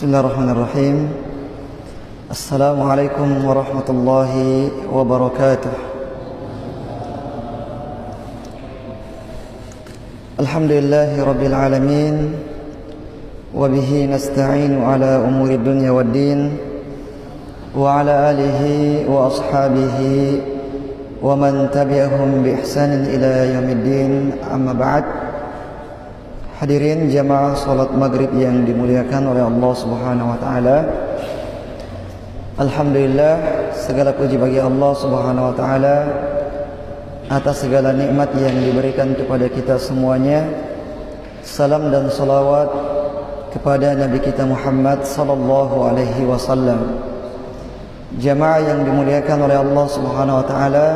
Bismillahirrahmanirrahim. Assalamualaikum warahmatullahi wabarakatuh. Alhamdulillahi rabbil alamin. Wabihi nasta'inu ala umuri dunya waddin. Wa ala alihi wa ashabihi wa man tabi'ahum bi ihsanin ila yaumiddin. Amma ba'd. Hadirin jamaah salat maghrib yang dimuliakan oleh Allah Subhanahu wa taala. Alhamdulillah, segala puji bagi Allah Subhanahu wa taala atas segala nikmat yang diberikan kepada kita semuanya. Salam dan salawat kepada Nabi kita Muhammad sallallahu alaihi wasallam. Jamaah yang dimuliakan oleh Allah Subhanahu wa taala,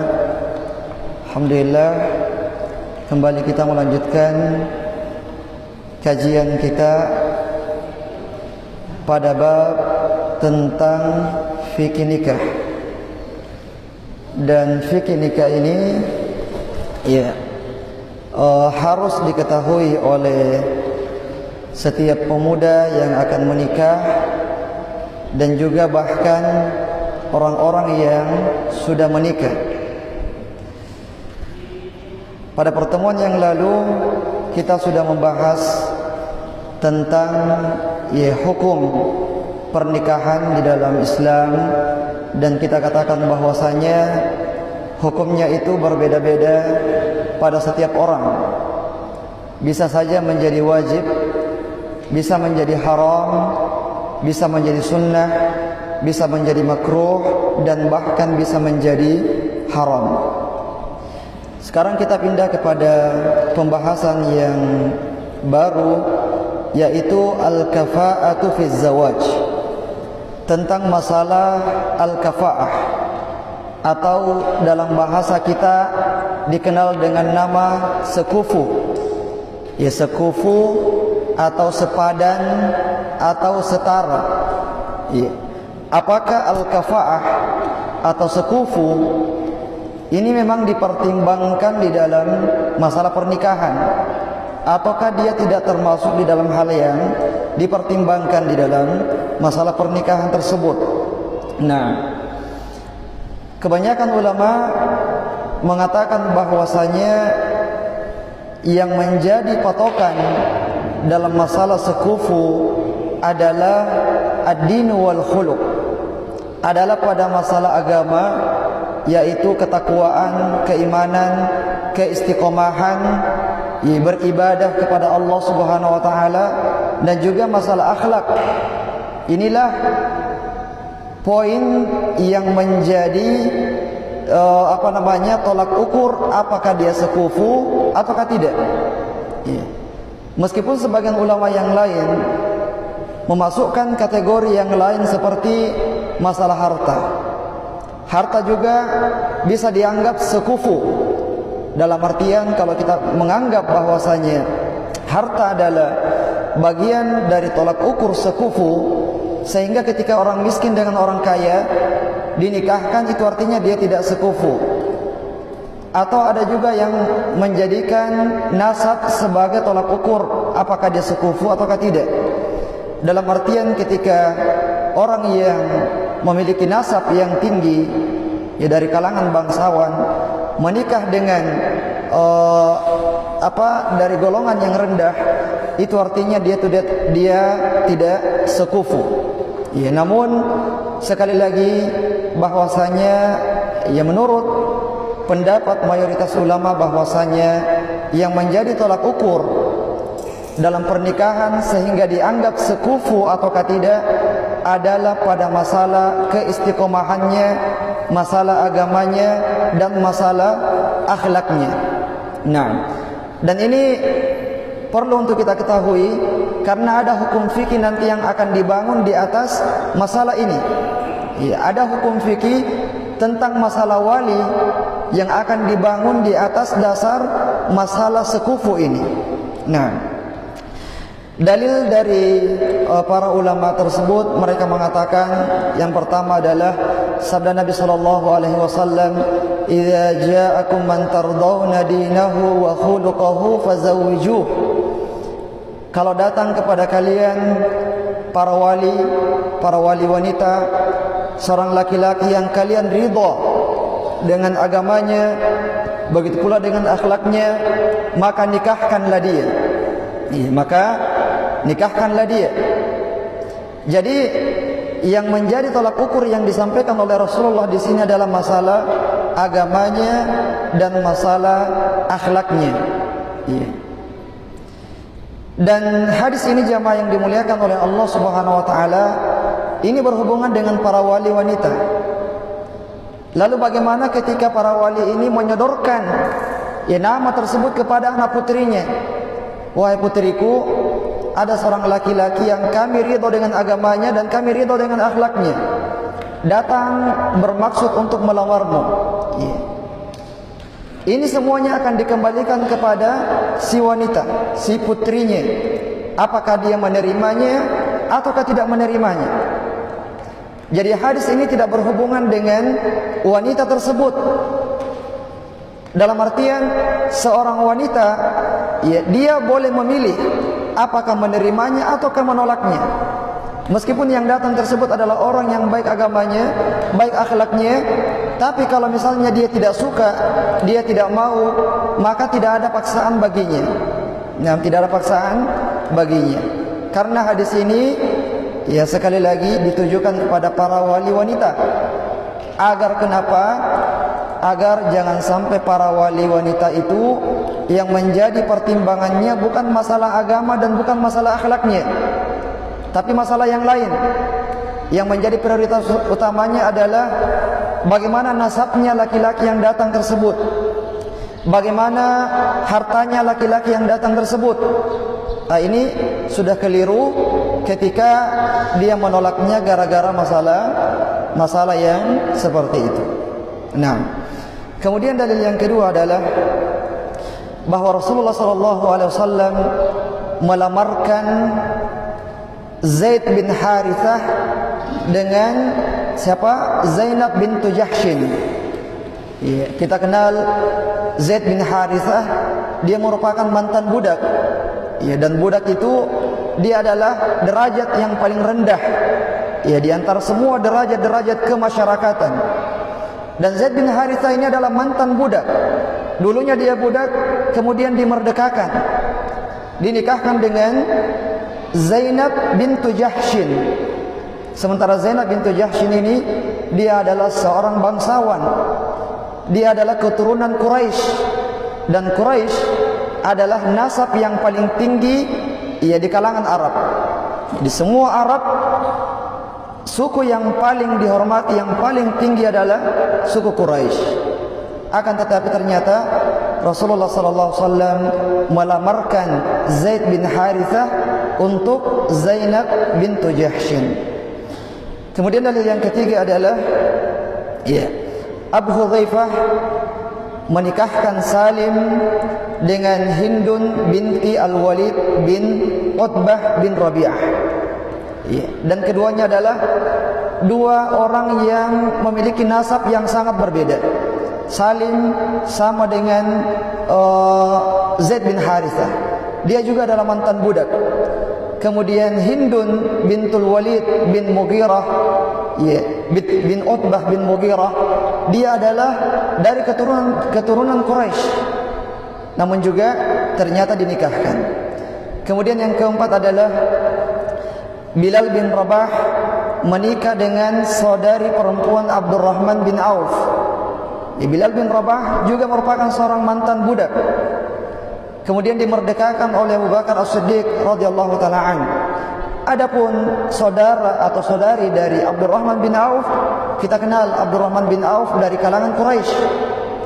alhamdulillah kembali kita melanjutkan kajian kita pada bab tentang fikih nikah. Dan fikih nikah ini harus diketahui oleh setiap pemuda yang akan menikah dan juga bahkan orang-orang yang sudah menikah. Pada pertemuan yang lalu kita sudah membahas tentang hukum pernikahan di dalam Islam, dan kita katakan bahwasanya hukumnya itu berbeda-beda pada setiap orang. Bisa saja menjadi wajib, bisa menjadi haram, bisa menjadi sunnah, bisa menjadi makruh, dan bahkan bisa menjadi haram. Sekarang kita pindah kepada pembahasan yang baru, yaitu al-kafa'atu fi zawaj, tentang masalah al-kafa'ah, atau dalam bahasa kita dikenal dengan nama sekufu. Sekufu atau sepadan atau setara. Apakah al-kafa'ah atau sekufu ini memang dipertimbangkan di dalam masalah pernikahan, ataukah dia tidak termasuk di dalam hal yang dipertimbangkan di dalam masalah pernikahan tersebut? Nah, kebanyakan ulama mengatakan bahwasanya yang menjadi patokan dalam masalah sekufu adalah ad-din wal khuluq, adalah pada masalah agama, yaitu ketakwaan, keimanan, keistiqomahan, beribadah kepada Allah Subhanahu wa taala, dan juga masalah akhlak. Inilah poin yang menjadi tolak ukur apakah dia sekufu ataukah tidak. Meskipun sebagian ulama yang lain memasukkan kategori yang lain seperti masalah harta. Harta juga bisa dianggap sekufu, dalam artian kalau kita menganggap bahwasanya harta adalah bagian dari tolak ukur sekufu, sehingga ketika orang miskin dengan orang kaya dinikahkan, itu artinya dia tidak sekufu. Atau ada juga yang menjadikan nasab sebagai tolak ukur apakah dia sekufu ataukah tidak, dalam artian ketika orang yang memiliki nasab yang tinggi, dari kalangan bangsawan, menikah dengan dari golongan yang rendah, itu artinya dia tidak sekufu. Namun sekali lagi bahwasanya menurut pendapat mayoritas ulama bahwasanya yang menjadi tolak ukur dalam pernikahan sehingga dianggap sekufu ataukah tidak adalah pada masalah keistiqomahannya, masalah agamanya, dan masalah akhlaknya. Nah, dan ini perlu untuk kita ketahui karena ada hukum fikih nanti yang akan dibangun di atas masalah ini. Ada hukum fikih tentang masalah wali yang akan dibangun di atas dasar masalah sekufu ini. Nah, dalil dari para ulama tersebut, mereka mengatakan yang pertama adalah sabda Nabi sallallahu alaihi wasallam, "Idza ja'akum man tardawna dinahu wa khuluquhu fazawwijuh." Kalau datang kepada kalian para wali wanita, seorang laki-laki yang kalian ridha dengan agamanya, begitu pula dengan akhlaknya, maka nikahkanlah dia. Maka nikahkanlah dia. Jadi yang menjadi tolak ukur yang disampaikan oleh Rasulullah di sini adalah masalah agamanya dan masalah akhlaknya. Dan hadis ini jamaah yang dimuliakan oleh Allah Subhanahu wa taala, ini berhubungan dengan para wali wanita. Lalu bagaimana ketika para wali ini menyodorkan nama tersebut kepada anak putrinya? Wahai putriku, ada seorang laki-laki yang kami ridho dengan agamanya dan kami ridho dengan akhlaknya, datang bermaksud untuk melamarmu. Ini semuanya akan dikembalikan kepada si wanita, si putrinya. Apakah dia menerimanya ataukah tidak menerimanya? Jadi hadis ini tidak berhubungan dengan wanita tersebut. Dalam artian seorang wanita, dia boleh memilih apakah menerimanya ataukah menolaknya. Meskipun yang datang tersebut adalah orang yang baik agamanya, baik akhlaknya, tapi kalau misalnya dia tidak suka, dia tidak mau, maka tidak ada paksaan baginya. Tidak ada paksaan baginya. Karena hadis ini sekali lagi ditujukan kepada para wali wanita. Agar kenapa? Agar jangan sampai para wali wanita itu yang menjadi pertimbangannya bukan masalah agama dan bukan masalah akhlaknya, tapi masalah yang lain. Yang menjadi prioritas utamanya adalah bagaimana nasabnya laki-laki yang datang tersebut, bagaimana hartanya laki-laki yang datang tersebut. Ini sudah keliru ketika dia menolaknya gara-gara masalah yang seperti itu. Kemudian dalil yang kedua adalah bahwa Rasulullah SAW melamarkan Zaid bin Harithah dengan siapa? Zainab bintu Jahshin. Kita kenal Zaid bin Harithah, dia merupakan mantan budak. Dan budak itu dia adalah derajat yang paling rendah di antara semua derajat-derajat kemasyarakatan. Dan Zaid bin Harithah ini adalah mantan budak. Dulunya dia budak, kemudian dimerdekakan, dinikahkan dengan Zainab bintu Jahshin. Sementara Zainab bintu Jahshin ini dia adalah seorang bangsawan. Dia adalah keturunan Quraisy, dan Quraisy adalah nasab yang paling tinggi di kalangan Arab. Di semua Arab, suku yang paling dihormati, yang paling tinggi adalah suku Quraisy. Akan tetapi ternyata Rasulullah SAW melamarkan Zaid bin Harithah untuk Zainab bintu Jahshin. Kemudian dalil yang ketiga adalah Abu Hudzaifah menikahkan Salim dengan Hindun binti Al-Walid bin Utbah bin Rabi'ah. Dan keduanya adalah dua orang yang memiliki nasab yang sangat berbeda. Salim sama dengan Zaid bin Harithah, dia juga adalah mantan budak. Kemudian Hindun bintul Walid bin Mughirah, bin Utbah bin Mughirah, dia adalah dari keturunan Quraisy, namun juga ternyata dinikahkan. Kemudian yang keempat adalah Bilal bin Rabah menikah dengan saudari perempuan Abdurrahman bin Auf. Bilal bin Rabah juga merupakan seorang mantan budak, kemudian dimerdekakan oleh Abu Bakar As-Siddiq radhiyallahu taala an. Adapun saudara atau saudari dari Abdurrahman bin Auf, kita kenal Abdurrahman bin Auf dari kalangan Quraisy.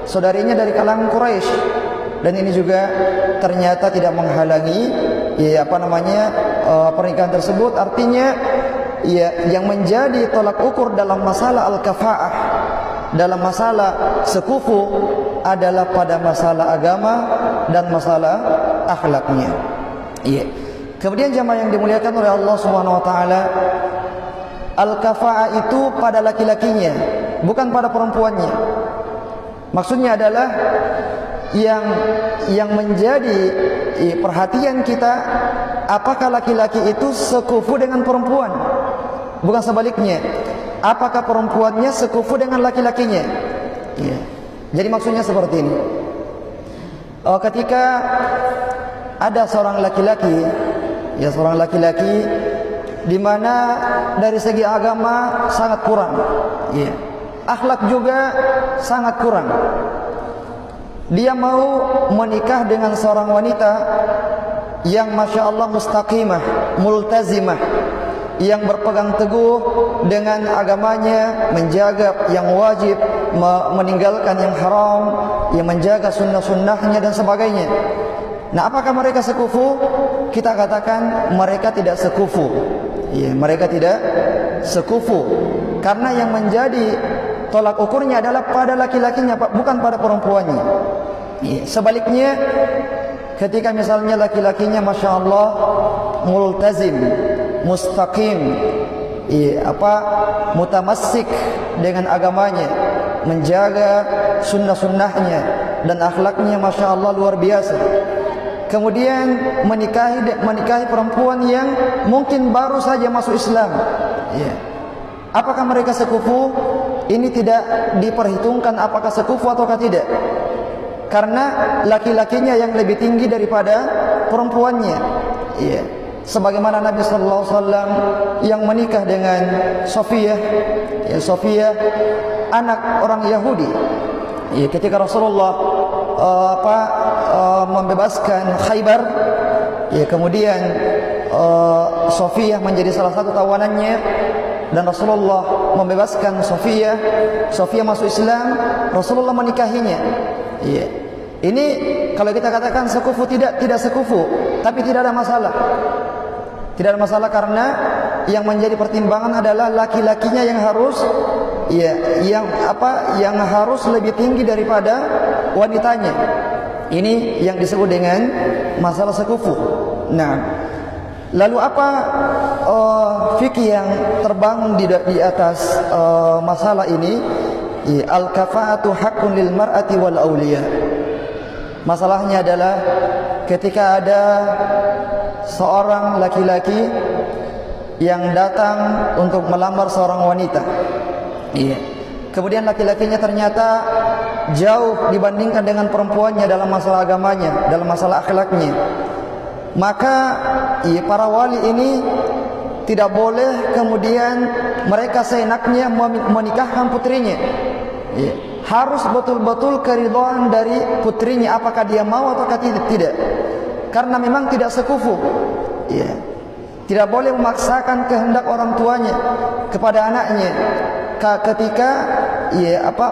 Saudarinya dari kalangan Quraisy, dan ini juga ternyata tidak menghalangi pernikahan tersebut. Artinya yang menjadi tolak ukur dalam masalah al-kafa'ah, dalam masalah sekufu, adalah pada masalah agama dan masalah akhlaknya. Kemudian jamaah yang dimuliakan oleh Allah Subhanahu wa taala, al-kafa'ah itu pada laki-lakinya, bukan pada perempuannya. Maksudnya adalah yang menjadi perhatian kita apakah laki-laki itu sekufu dengan perempuan? Bukan sebaliknya. Apakah perempuannya sekufu dengan laki-lakinya? Ya. Jadi maksudnya seperti ini. Ketika ada seorang laki-laki, ya seorang laki-laki di mana dari segi agama sangat kurang, ya. Akhlak juga sangat kurang. Dia mau menikah dengan seorang wanita yang masya Allah mustaqimah, multazimah, yang berpegang teguh dengan agamanya, menjaga yang wajib, meninggalkan yang haram, yang menjaga sunnah-sunnahnya dan sebagainya. Nah, apakah mereka sekufu? Kita katakan mereka tidak sekufu. Ya, mereka tidak sekufu. Karena yang menjadi tolak ukurnya adalah pada laki-lakinya, bukan pada perempuannya. Ya, sebaliknya, ketika misalnya laki-lakinya masya Allah multazim, mustaqim, mutamassik dengan agamanya, menjaga sunnah-sunnahnya dan akhlaknya masya Allah luar biasa. Kemudian menikahi perempuan yang mungkin baru saja masuk Islam. Ya. Apakah mereka sekufu? Ini tidak diperhitungkan apakah sekufu ataukah tidak. Karena laki-lakinya yang lebih tinggi daripada perempuannya. Ya. Sebagaimana Nabi sallallahu alaihi wasallam yang menikah dengan Sofiyah, ya Sofiyah anak orang Yahudi. Ya, ketika Rasulullah membebaskan Khaybar, ya kemudian Sofiyah menjadi salah satu tawanannya dan Rasulullah membebaskan Sofiyah. Sofiyah masuk Islam, Rasulullah menikahinya. Ya. Ini kalau kita katakan sekufu, tidak sekufu, tapi tidak ada masalah. Tidak ada masalah karena yang menjadi pertimbangan adalah laki-lakinya yang harus yang harus lebih tinggi daripada wanitanya. Ini yang disebut dengan masalah sekufu. Nah, lalu apa fikih yang terbangun di atas masalah ini? Al-kafa'atu haqqun lil mar'ati wal awliya. Masalahnya adalah ketika ada seorang laki-laki yang datang untuk melamar seorang wanita. Iya. Kemudian laki-lakinya ternyata jauh dibandingkan dengan perempuannya dalam masalah agamanya, dalam masalah akhlaknya. Maka para wali ini tidak boleh kemudian mereka seenaknya menikahkan putrinya. Iya. Harus betul-betul keridhaan dari putrinya, apakah dia mau ataukah tidak. Karena memang tidak sekufu. Ya. Tidak boleh memaksakan kehendak orang tuanya kepada anaknya ketika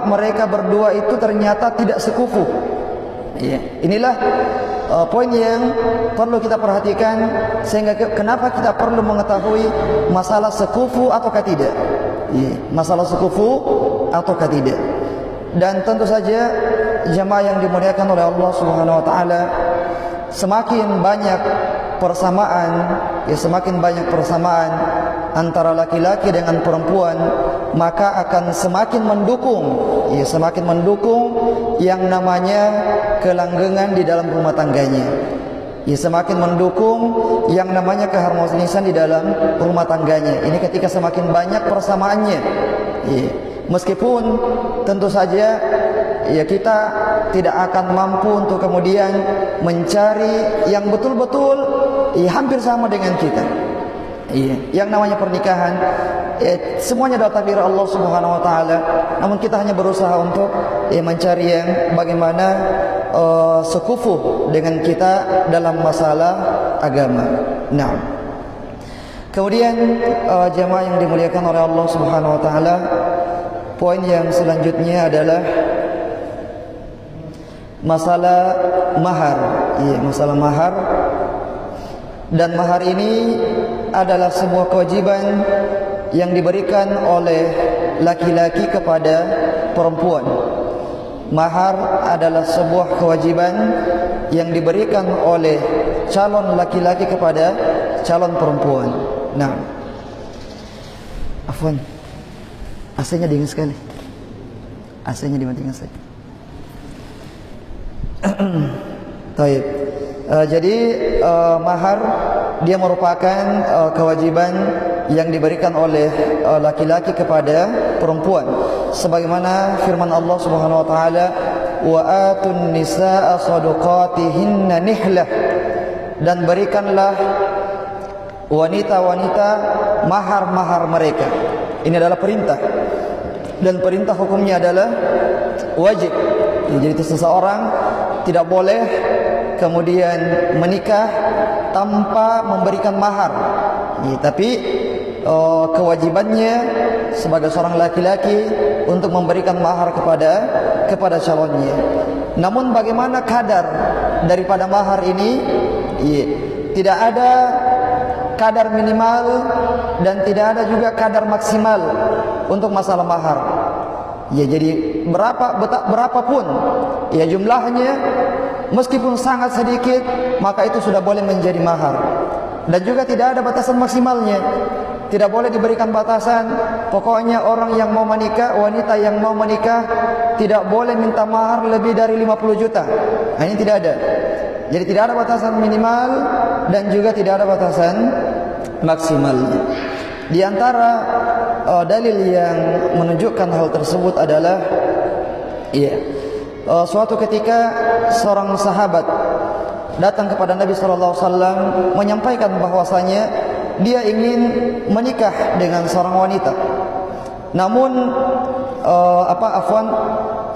mereka berdua itu ternyata tidak sekufu. Ya. Inilah poin yang perlu kita perhatikan, sehingga kenapa kita perlu mengetahui masalah sekufu ataukah tidak. Ya. Masalah sekufu ataukah tidak. Dan tentu saja jemaah yang dimuliakan oleh Allah Subhanahu wa taala, semakin banyak persamaan antara laki-laki dengan perempuan, maka akan semakin mendukung yang namanya kelanggengan di dalam rumah tangganya. Semakin mendukung yang namanya keharmonisan di dalam rumah tangganya. Ini ketika semakin banyak persamaannya. Meskipun tentu saja kita tidak akan mampu untuk kemudian mencari yang betul-betul hampir sama dengan kita. Yang namanya pernikahan semuanya adalah takdir Allah Subhanahu wa taala. Namun kita hanya berusaha untuk mencari yang bagaimana sekufu dengan kita dalam masalah agama. Nah, kemudian jemaah yang dimuliakan oleh Allah Subhanahu wa taala, poin yang selanjutnya adalah masalah mahar. Masalah mahar. Dan mahar ini adalah sebuah kewajiban yang diberikan oleh laki-laki kepada perempuan. Mahar adalah sebuah kewajiban yang diberikan oleh calon laki-laki kepada calon perempuan. Nah, afwan, AC-nya dingin sekali. AC-nya dimatikan saja. Taib. Jadi mahar dia merupakan kewajiban yang diberikan oleh laki-laki kepada perempuan, sebagaimana firman Allah Subhanahu wa taala, wa atun nisaa shadaqatihinna nihlah, dan berikanlah wanita-wanita mahar-mahar mereka. Ini adalah perintah, dan perintah hukumnya adalah wajib. Jadi seseorang tidak boleh kemudian menikah tanpa memberikan mahar. Tapi kewajibannya sebagai seorang laki-laki untuk memberikan mahar kepada calonnya. Namun bagaimana kadar daripada mahar ini? Tidak ada kadar minimal dan tidak ada juga kadar maksimal untuk masalah mahar. Jadi berapapun jumlahnya, meskipun sangat sedikit, maka itu sudah boleh menjadi mahar. Dan juga tidak ada batasan maksimalnya. Tidak boleh diberikan batasan, pokoknya orang yang mau menikah, wanita yang mau menikah tidak boleh minta mahar lebih dari 50 juta. Ini tidak ada. Jadi tidak ada batasan minimal dan juga tidak ada batasan maksimalnya. Di antara dalil yang menunjukkan hal tersebut adalah suatu ketika seorang sahabat datang kepada Nabi SAW menyampaikan bahwasanya dia ingin menikah dengan seorang wanita. Namun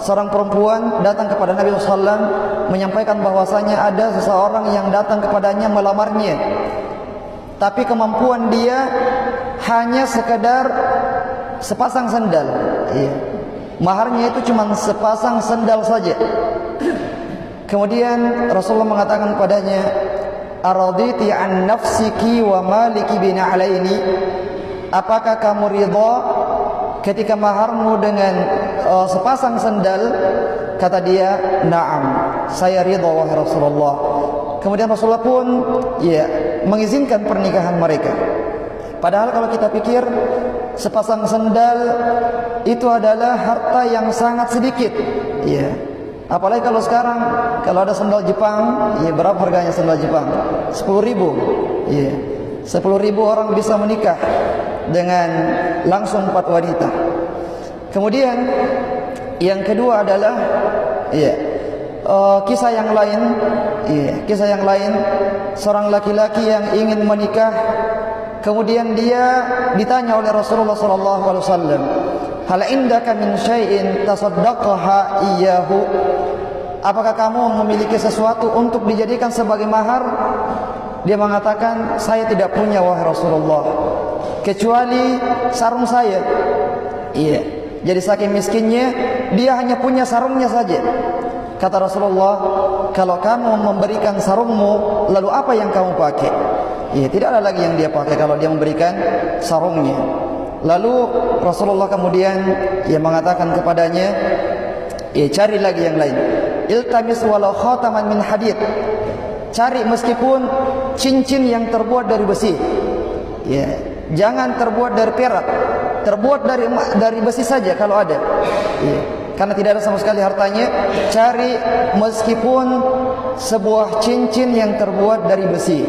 seorang perempuan datang kepada Nabi SAW menyampaikan bahwasanya ada seseorang yang datang kepadanya melamarnya, tapi kemampuan dia hanya sekedar sepasang sandal. Maharnya itu cuma sepasang sandal saja. Kemudian Rasulullah mengatakan kepadanya, araditi an nafsiki wa maliki bina'alaini, apakah kamu ridha ketika maharmu dengan sepasang sandal? Kata dia, na'am, saya ridha wahai Rasulullah. Kemudian Rasulullah pun mengizinkan pernikahan mereka. Padahal kalau kita pikir, sepasang sandal itu adalah harta yang sangat sedikit. Apalagi kalau sekarang, kalau ada sandal Jepang, berapa harganya sandal Jepang? 10.000. 10.000 orang bisa menikah dengan langsung 4 wanita. Kemudian yang kedua adalah kisah yang lain. Kisah yang lain, seorang laki-laki yang ingin menikah, kemudian dia ditanya oleh Rasulullah SAW, hal indaka min syai'in tasaddaqaha iyyahu, apakah kamu memiliki sesuatu untuk dijadikan sebagai mahar? Dia mengatakan, saya tidak punya wahai Rasulullah, kecuali sarung saya. Jadi saking miskinnya, dia hanya punya sarungnya saja. Kata Rasulullah, kalau kamu memberikan sarungmu, lalu apa yang kamu pakai? Tidak ada lagi yang dia pakai kalau dia memberikan sarungnya. Lalu Rasulullah kemudian mengatakan kepadanya, cari lagi yang lain. Iltamis walau khataman min hadid, cari meskipun cincin yang terbuat dari besi. Jangan terbuat dari perak, terbuat dari besi saja kalau ada. Karena tidak ada sama sekali hartanya. Cari meskipun sebuah cincin yang terbuat dari besi.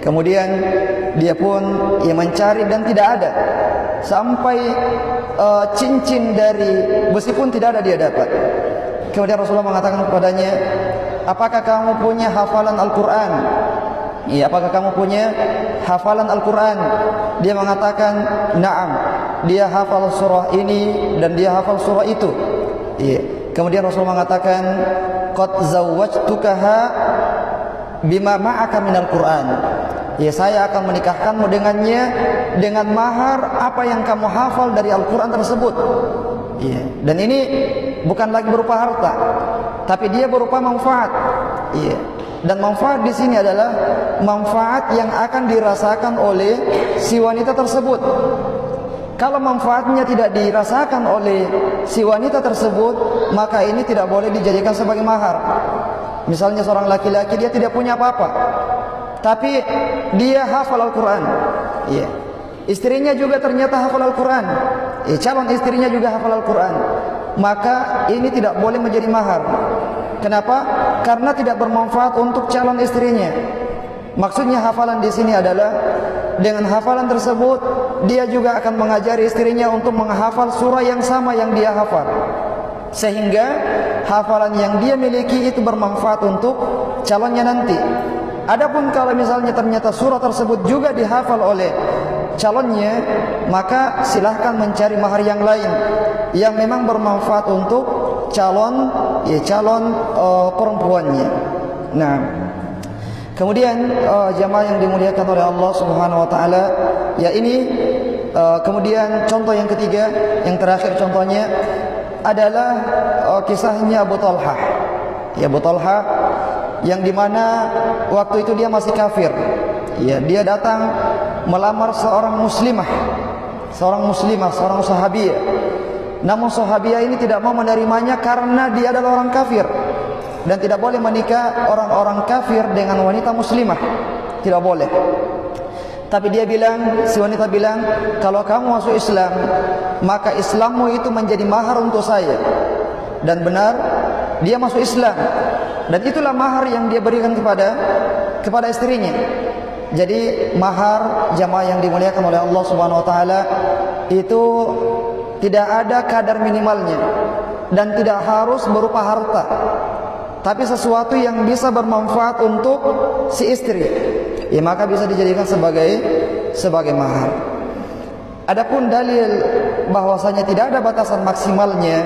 Kemudian dia pun mencari dan tidak ada. Sampai cincin dari besi pun tidak ada dia dapat. Kemudian Rasulullah mengatakan kepadanya, apakah kamu punya hafalan Al-Quran? Apakah kamu punya hafalan Al-Quran? Dia mengatakan, na'am, dia hafal surah ini dan dia hafal surah itu. Kemudian Rasulullah mengatakan, qad zawwajtukaha bima ma'aka minal Quran. Saya akan menikahkanmu dengannya dengan mahar apa yang kamu hafal dari Al-Quran tersebut. Dan ini bukan lagi berupa harta, tapi dia berupa manfaat. Dan manfaat di sini adalah manfaat yang akan dirasakan oleh si wanita tersebut. Kalau manfaatnya tidak dirasakan oleh si wanita tersebut, maka ini tidak boleh dijadikan sebagai mahar. Misalnya seorang laki-laki, dia tidak punya apa-apa, tapi dia hafal Al-Quran. Istrinya juga ternyata hafal Al-Quran. Calon istrinya juga hafal Al-Quran. Maka ini tidak boleh menjadi mahar. Kenapa? Karena tidak bermanfaat untuk calon istrinya. Maksudnya hafalan di sini adalah dengan hafalan tersebut dia juga akan mengajari istrinya untuk menghafal surah yang sama yang dia hafal, sehingga hafalan yang dia miliki itu bermanfaat untuk calonnya nanti. Adapun kalau misalnya ternyata surah tersebut juga dihafal oleh calonnya, maka silahkan mencari mahar yang lain yang memang bermanfaat untuk calon perempuannya. Nah, kemudian jamaah yang dimuliakan oleh Allah Subhanahu wa taala, ya ini kemudian contoh yang ketiga, yang terakhir contohnya adalah kisahnya Abu Talhah. Ya, Abu Talhah yang dimana waktu itu dia masih kafir. Ya, dia datang melamar seorang muslimah, seorang sahabiah. Namun sahabiah ini tidak mau menerimanya karena dia adalah orang kafir, dan tidak boleh menikah orang-orang kafir dengan wanita muslimah, tidak boleh. Tapi dia bilang, si wanita bilang, kalau kamu masuk Islam, maka Islammu itu menjadi mahar untuk saya. Dan benar, dia masuk Islam, dan itulah mahar yang dia berikan kepada istrinya. Jadi mahar, jamaah yang dimuliakan oleh Allah Subhanahu wa taala, itu tidak ada kadar minimalnya dan tidak harus berupa harta, tapi sesuatu yang bisa bermanfaat untuk si istri, ya maka bisa dijadikan sebagai mahar. Adapun dalil bahwasanya tidak ada batasan maksimalnya,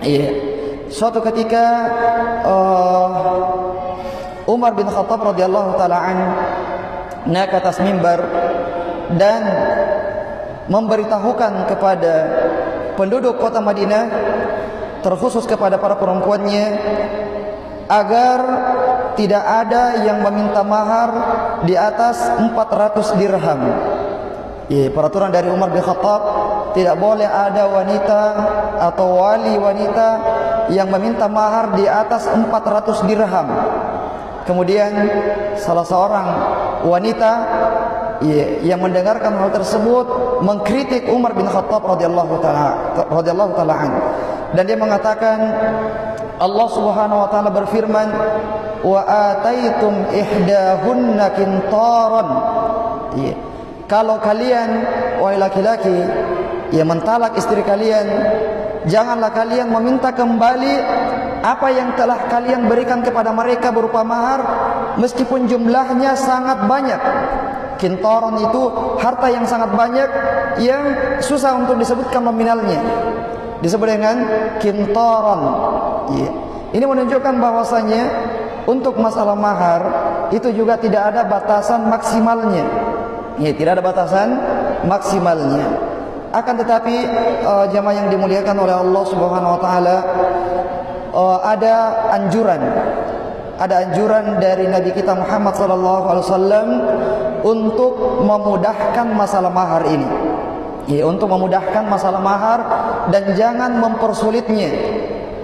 ya, suatu ketika Umar bin Khattab radhiyallahu taala naik ke atas mimbar dan memberitahukan kepada penduduk kota Madinah, terkhusus kepada para perempuannya, agar tidak ada yang meminta mahar di atas 400 dirham. Ya, peraturan dari Umar bin Khattab, tidak boleh ada wanita atau wali wanita yang meminta mahar di atas 400 dirham. Kemudian salah seorang wanita yang mendengarkan hal tersebut mengkritik Umar bin Khattab radhiyallahu taala dan dia mengatakan, Allah Subhanahu wa taala berfirman, wa ataitum ihdahunna kintaran. Kalau kalian, wahai laki-laki, yang mentalak istri kalian, janganlah kalian meminta kembali apa yang telah kalian berikan kepada mereka berupa mahar, meskipun jumlahnya sangat banyak. Kintaron itu harta yang sangat banyak, yang susah untuk disebutkan nominalnya, disebut dengan kintaron. Ini menunjukkan bahwasanya untuk masalah mahar itu juga tidak ada batasan maksimalnya. Tidak ada batasan maksimalnya. Akan tetapi jamaah yang dimuliakan oleh Allah Subhanahu wa taala, ada anjuran dari Nabi kita Muhammad sallallahu alaihi wasallam untuk memudahkan masalah mahar ini. Untuk memudahkan masalah mahar dan jangan mempersulitnya.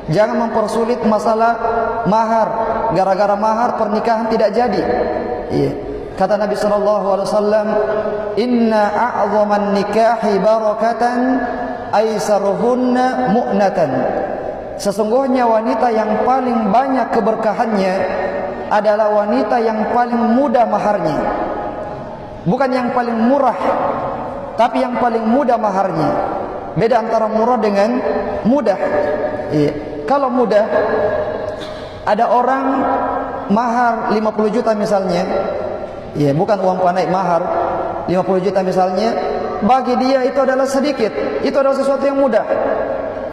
Jangan mempersulit masalah mahar. Gara-gara mahar pernikahan tidak jadi. Kata Nabi sallallahu alaihi wasallam, "Inna a'dhaman nikahi barakatan aisaruhunna mu'natan." Sesungguhnya wanita yang paling banyak keberkahannya adalah wanita yang paling mudah maharnya. Bukan yang paling murah, tapi yang paling mudah maharnya. Beda antara murah dengan mudah. Kalau mudah, ada orang mahar 50 juta misalnya, bukan uang panai, mahar 50 juta misalnya, bagi dia itu adalah sedikit, itu adalah sesuatu yang mudah.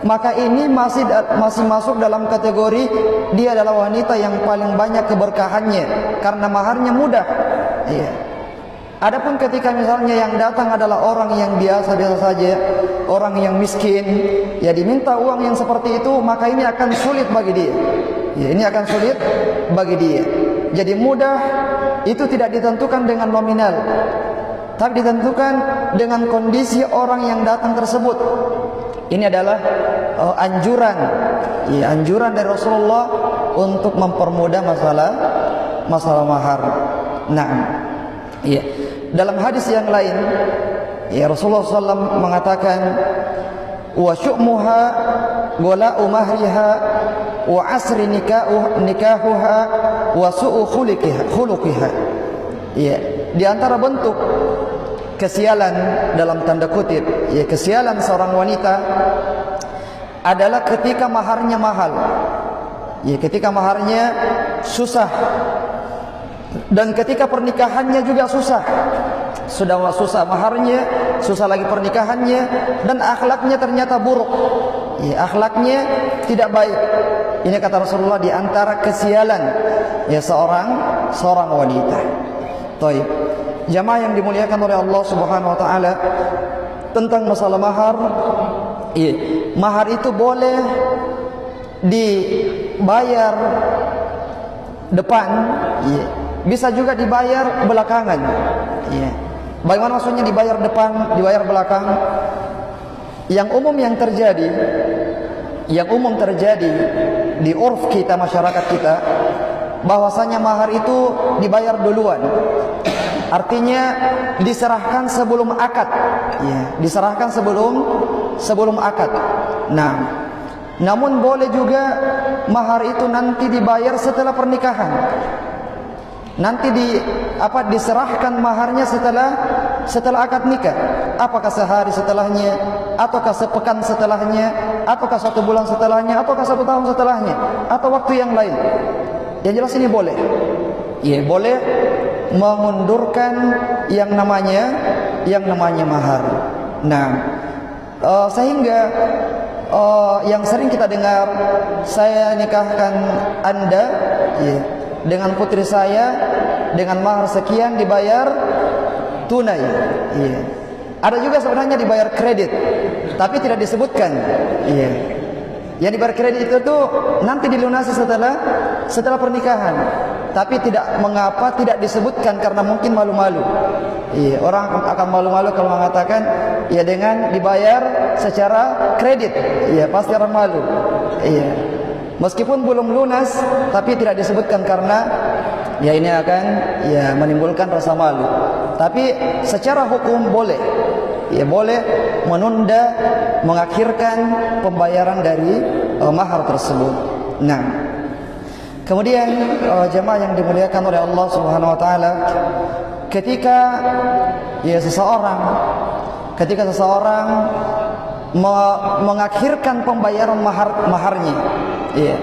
Maka ini masih masuk dalam kategori dia adalah wanita yang paling banyak keberkahannya karena maharnya mudah. Adapun ketika misalnya yang datang adalah orang yang biasa-biasa saja, orang yang miskin, diminta uang yang seperti itu, maka ini akan sulit bagi dia. Ini akan sulit bagi dia. Jadi mudah itu tidak ditentukan dengan nominal, tapi ditentukan dengan kondisi orang yang datang tersebut. Ini adalah anjuran dari Rasulullah untuk mempermudah masalah mahar. Dalam hadis yang lain, Rasulullah SAW mengatakan, wa syu'muha gola'u mahriha wa asri nikahuha wa su'u khuluqiha. Ya, di antara bentuk kesialan dalam tanda kutip, ya kesialan seorang wanita adalah ketika maharnya mahal. Ya, ketika maharnya susah. Dan ketika pernikahannya juga susah. Sudah susah maharnya, susah lagi pernikahannya, dan akhlaknya ternyata buruk. Ya, akhlaknya tidak baik. Ini kata Rasulullah di antara kesialan ya seorang wanita. Baik. Jamaah yang dimuliakan oleh Allah Subhanahu wa taala, tentang masalah mahar, ya, mahar itu boleh dibayar depan, ya, bisa juga dibayar belakangan. Ya. Bagaimana maksudnya dibayar depan, dibayar belakang? Yang umum terjadi di urf kita, masyarakat kita, bahwasanya mahar itu dibayar duluan. Artinya diserahkan sebelum akad. Ya, diserahkan sebelum akad. Nah, namun boleh juga mahar itu nanti dibayar setelah pernikahan. Nanti diserahkan maharnya setelah akad nikah. Apakah sehari setelahnya, ataukah sepekan setelahnya, ataukah 1 bulan setelahnya, ataukah 1 tahun setelahnya, atau waktu yang lain. Yang jelas ini boleh. Ya, boleh mengundurkan yang namanya mahar. Nah, sehingga yang sering kita dengar, saya nikahkan Anda, ya, dengan putri saya dengan mahar sekian, dibayar tunai. Ya. Ada juga sebenarnya dibayar kredit, tapi tidak disebutkan. Ya. Yang dibayar kredit itu tuh nanti dilunasi setelah pernikahan, tapi tidak disebutkan karena mungkin malu-malu. Iya, orang akan malu-malu kalau mengatakan ya dengan dibayar secara kredit. Iya, pasti orang malu. Iya. Meskipun belum lunas, tapi tidak disebutkan karena ya ini akan ya menimbulkan rasa malu. Tapi secara hukum boleh. Ya boleh menunda, mengakhirkan pembayaran dari mahar tersebut. Nah, kemudian jemaah yang dimuliakan oleh Allah Subhanahu wa taala, ketika seseorang mengakhirkan pembayaran maharnya, ya,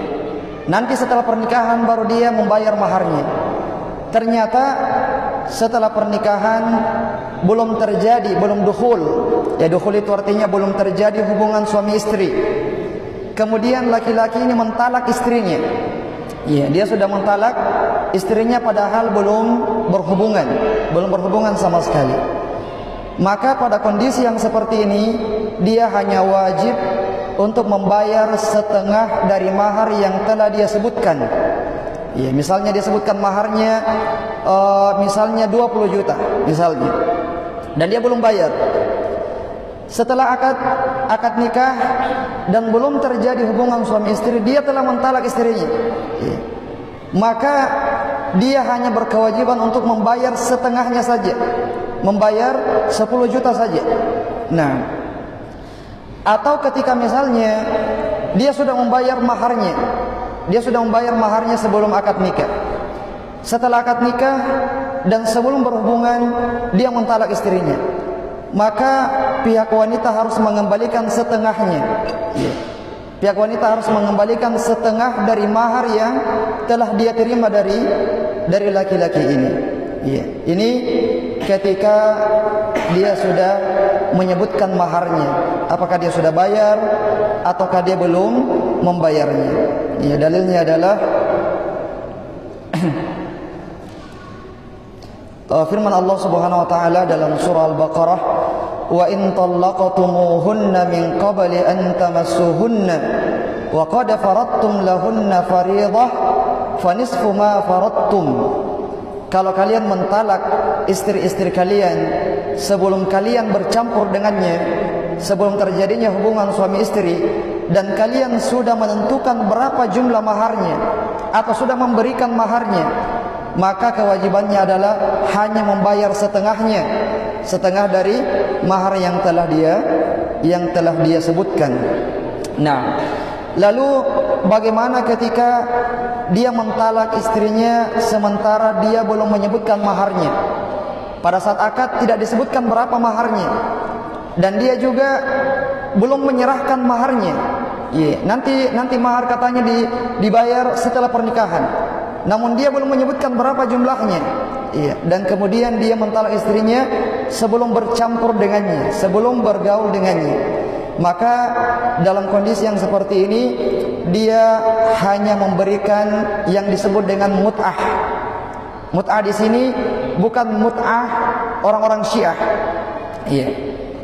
nanti setelah pernikahan baru dia membayar maharnya. Ternyata setelah pernikahan belum dukhul. Ya, dukhul itu artinya belum terjadi hubungan suami istri. Kemudian laki-laki ini mentalak istrinya. Ya, dia sudah mentalak istrinya padahal belum berhubungan sama sekali. Maka pada kondisi yang seperti ini, dia hanya wajib untuk membayar setengah dari mahar yang telah dia sebutkan. Ya, misalnya dia sebutkan maharnya misalnya 20 juta misalnya, dan dia belum bayar. Setelah akad nikah dan belum terjadi hubungan suami istri, dia telah mentalak istrinya. Ya. Maka dia hanya berkewajiban untuk membayar setengahnya saja, membayar 10 juta saja. Nah, atau ketika misalnya dia sudah membayar maharnya sebelum akad nikah. Setelah akad nikah dan sebelum berhubungan dia mentalak istrinya, maka pihak wanita harus mengembalikan setengahnya. Ya. Pihak wanita harus mengembalikan setengah dari mahar yang telah dia terima dari laki-laki ini. Ya. Ini ketika dia sudah menyebutkan maharnya, apakah dia sudah bayar ataukah dia belum membayarnya. Ya, dalilnya adalah firman Allah Subhanahu wa taala dalam surah Al-Baqarah, wa in talaqtumuhunna min qabli an tamassuhunna wa qad faradtum lahunna fariidah fanisfu ma faradtum. Kalau kalian mentalak istri-istri kalian sebelum kalian bercampur dengannya, sebelum terjadinya hubungan suami istri, dan kalian sudah menentukan berapa jumlah maharnya atau sudah memberikan maharnya, maka kewajibannya adalah hanya membayar setengah dari mahar yang telah dia sebutkan. Nah, Lalu bagaimana ketika dia mentalak istrinya sementara dia belum menyebutkan maharnya? Pada saat akad tidak disebutkan berapa maharnya, dan dia juga belum menyerahkan maharnya. Nanti mahar katanya dibayar setelah pernikahan, namun dia belum menyebutkan berapa jumlahnya. Dan kemudian dia mentalak istrinya sebelum bercampur dengannya, sebelum bergaul dengannya. Maka dalam kondisi yang seperti ini, dia hanya memberikan yang disebut dengan mut'ah. Mut'ah di sini bukan mut'ah orang-orang Syiah.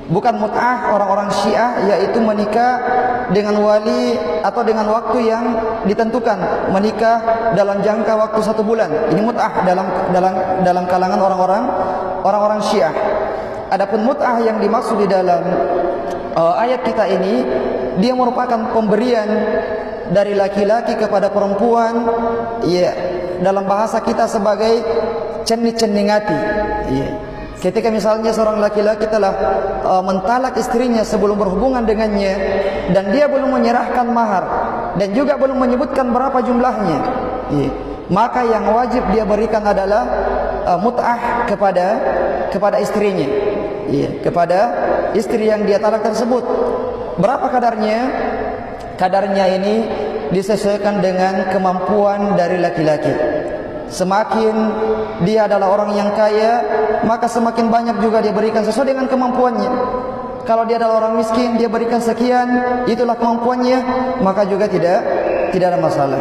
Bukan mut'ah orang-orang Syiah, yaitu menikah dengan wali atau dengan waktu yang ditentukan, menikah dalam jangka waktu 1 bulan. Ini mut'ah dalam kalangan orang-orang Syiah. Adapun mut'ah yang dimaksud di dalam ayat kita ini, dia merupakan pemberian dari laki-laki kepada perempuan, dalam bahasa kita sebagai cenni-cenningati. Ketika misalnya seorang laki-laki telah mentalak istrinya sebelum berhubungan dengannya, dan dia belum menyerahkan mahar dan juga belum menyebutkan berapa jumlahnya, maka yang wajib dia berikan adalah mut'ah kepada istrinya, kepada istri yang dia talak tersebut. Berapa kadarnya? Kadarnya ini disesuaikan dengan kemampuan dari laki-laki. Semakin dia adalah orang yang kaya, maka semakin banyak juga dia berikan sesuai dengan kemampuannya. Kalau dia adalah orang miskin, dia berikan sekian, itulah kemampuannya, maka juga tidak ada masalah.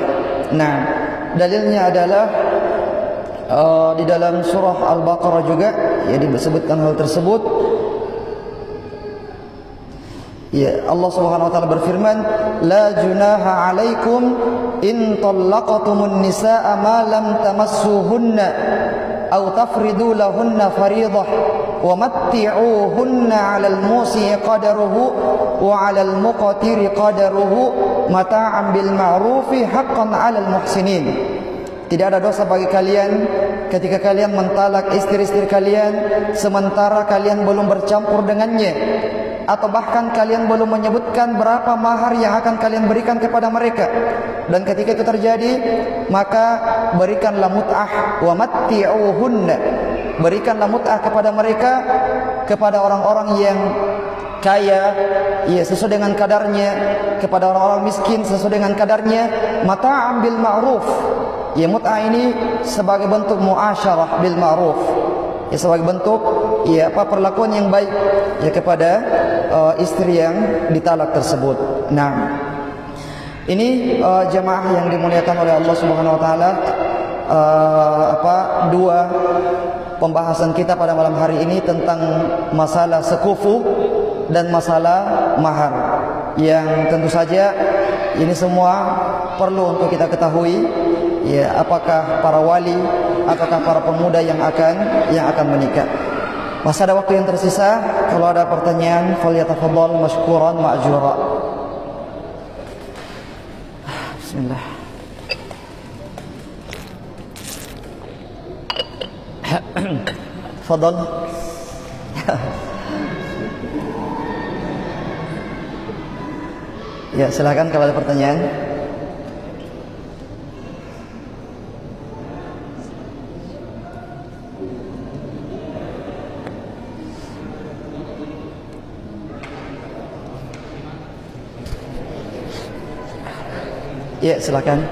Nah, dalilnya adalah di dalam surah Al-Baqarah juga disebutkan hal tersebut. Allah Subhanahu wa taala berfirman, la junaha 'alaikum in talaqtumun nisaa ma lam tamassuhunna aw tafridu lahunna fariidah wa matti'uhunna 'alal musii'i qadaruhu wa 'alal muqtiri qadaruhu mata'an bil ma'rufi haqqan 'alal muhsinin. Tidak ada dosa bagi kalian ketika kalian mentalak istri-istri kalian sementara kalian belum bercampur dengannya, atau bahkan kalian belum menyebutkan berapa mahar yang akan kalian berikan kepada mereka. Dan ketika itu terjadi, maka berikanlah mut'ah, wa matti'uhunna, berikanlah mut'ah kepada mereka, kepada orang-orang yang kaya, sesuai dengan kadarnya, kepada orang-orang miskin sesuai dengan kadarnya, mata'an bil ma'ruf. Mut'ah ini sebagai bentuk muasyarah bil ma'ruf, sebagai bentuk perlakuan yang baik kepada istri yang ditalak tersebut. Nah, ini jemaah yang dimuliakan oleh Allah Subhanahu wa taala, dua pembahasan kita pada malam hari ini tentang masalah sekufu dan masalah mahar, yang tentu saja ini semua perlu untuk kita ketahui, apakah para wali ataukah para pemuda yang akan menikah. Masih ada waktu yang tersisa. Kalau ada pertanyaan, falyatafadhal mashkuran ma'jura. Bismillah. Fadhal. Ya, silakan kalau ada pertanyaan. Ya, silakan.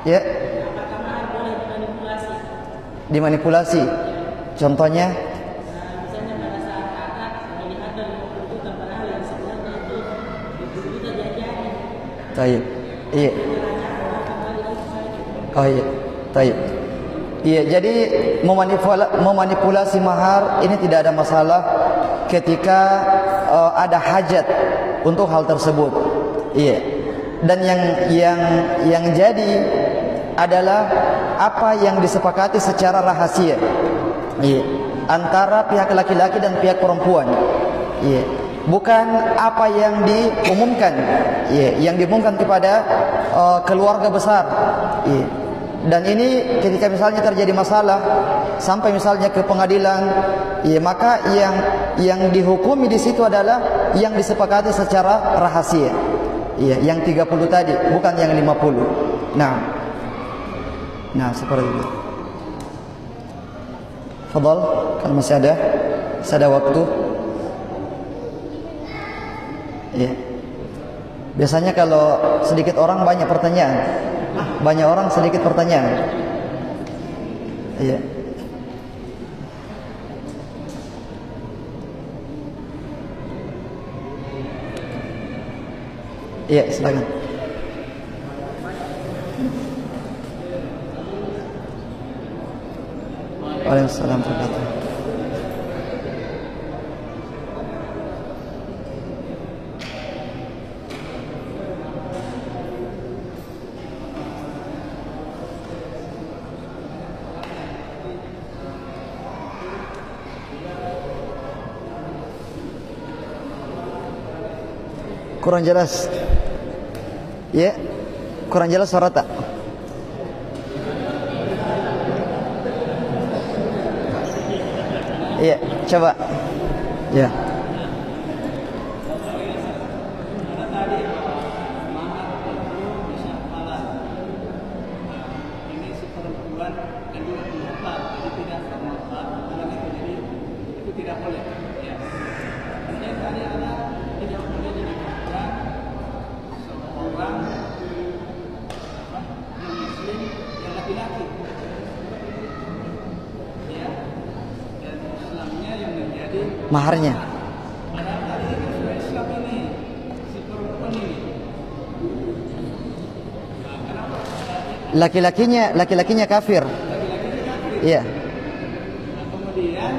Ya. Dimanipulasi. Contohnya? Misalnya pada saat akad melihat dan membutuhkan padahal yang sebenarnya itu kita diajari. Baik. Iya. Oh iya. Baik. Iya, jadi memanipulasi mahar ini tidak ada masalah ketika ada hajat untuk hal tersebut. Iya. Dan yang jadi adalah apa yang disepakati secara rahasia, antara pihak laki-laki dan pihak perempuan. Bukan apa yang diumumkan, yang diumumkan kepada keluarga besar. Dan ini ketika misalnya terjadi masalah sampai misalnya ke pengadilan, ya maka yang dihukumi di situ adalah yang disepakati secara rahasia. Ya, yang 30 tadi, bukan yang 50. Nah, seperti itu. Fadhal, kalau masih ada waktu. Ya. Biasanya kalau sedikit orang banyak pertanyaan. Banyak orang sedikit pertanyaan. Iya. Iya, silakan. Waalaikumsalam warahmatullahi wabarakatuh. Kurang jelas. Ya, kurang jelas suara tak? Iya, coba. Ya. Maharnya. Laki-lakinya kafir. Iya. Kemudian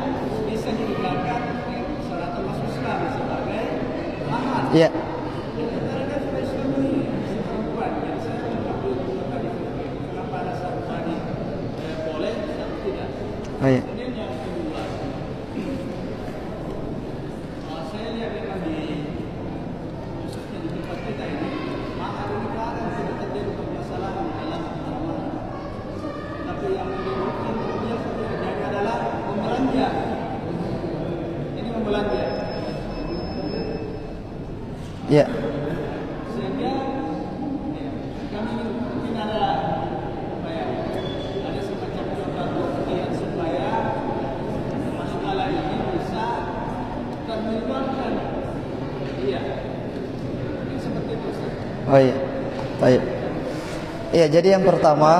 bisa digunakan syaratul masuk Islam sebagai mahar. Iya. Oh, iya. Ya. Sehingga kami mungkin ada semacam contoh supaya masalah ini bisa terminimalkan. Iya. Ini seperti itu. Oh iya. Baik. Iya, jadi yang pertama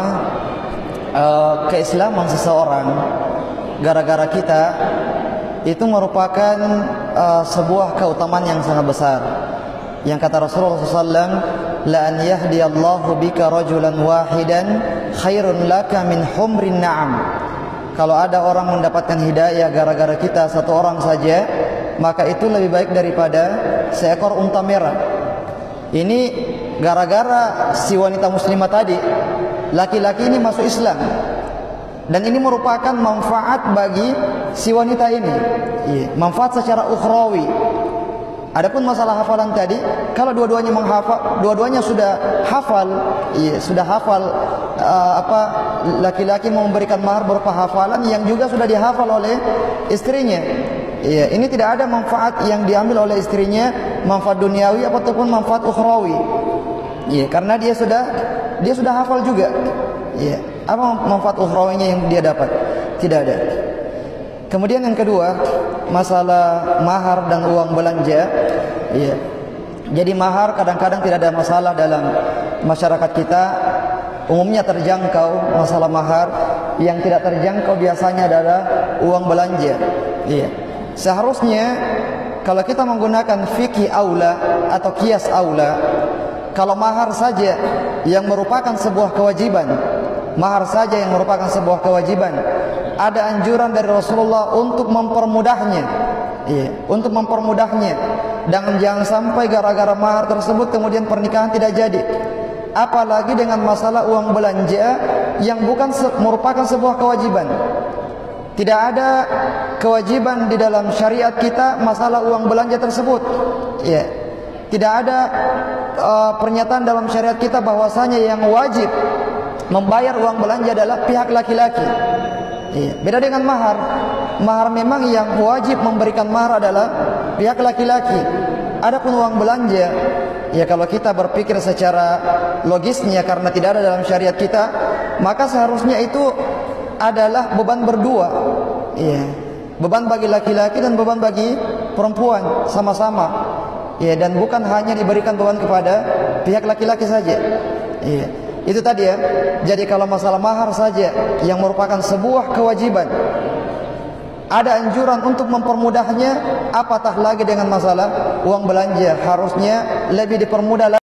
keislaman seseorang gara-gara kita itu merupakan sebuah keutamaan yang sangat besar. Yang kata Rasulullah SAW, la an yahdiyallahu bika rajulan wahidan khairun laka min humrin na'am. Kalau ada orang mendapatkan hidayah gara-gara kita satu orang saja, maka itu lebih baik daripada seekor unta merah. Ini gara-gara si wanita muslimah tadi, laki-laki ini masuk Islam. Dan ini merupakan manfaat bagi si wanita ini. Manfaat secara ukhrawi. Adapun masalah hafalan tadi, kalau dua-duanya menghafal, dua-duanya sudah hafal, laki-laki memberikan mahar berupa hafalan yang juga sudah dihafal oleh istrinya. Iya, ini tidak ada manfaat yang diambil oleh istrinya, manfaat duniawi ataupun manfaat ukhrawi. Iya, karena dia sudah hafal juga. Iya, apa manfaat ukhrawinya yang dia dapat? Tidak ada. Kemudian yang kedua, masalah mahar dan uang belanja. Iya. Jadi mahar kadang-kadang tidak ada masalah dalam masyarakat kita. Umumnya terjangkau masalah mahar. Yang tidak terjangkau biasanya adalah uang belanja. Iya. Seharusnya kalau kita menggunakan fikih aula atau kias aula, kalau mahar saja yang merupakan sebuah kewajiban, ada anjuran dari Rasulullah untuk mempermudahnya. Iya, untuk mempermudahnya. Dan jangan sampai gara-gara mahar tersebut kemudian pernikahan tidak jadi. Apalagi dengan masalah uang belanja yang bukan merupakan sebuah kewajiban. Tidak ada kewajiban di dalam syariat kita masalah uang belanja tersebut. Iya. Tidak ada pernyataan dalam syariat kita bahwasanya yang wajib membayar uang belanja adalah pihak laki-laki. Iya. Beda dengan mahar. Mahar memang yang wajib memberikan mahar adalah pihak laki-laki. Adapun uang belanja, ya kalau kita berpikir secara logisnya karena tidak ada dalam syariat kita, maka seharusnya itu adalah beban berdua. Iya. Beban bagi laki-laki dan beban bagi perempuan sama-sama. Ya, dan bukan hanya diberikan beban kepada pihak laki-laki saja. Iya. Itu tadi ya. Jadi kalau masalah mahar saja yang merupakan sebuah kewajiban, ada anjuran untuk mempermudahnya, apatah lagi dengan masalah uang belanja, harusnya lebih dipermudah lagi.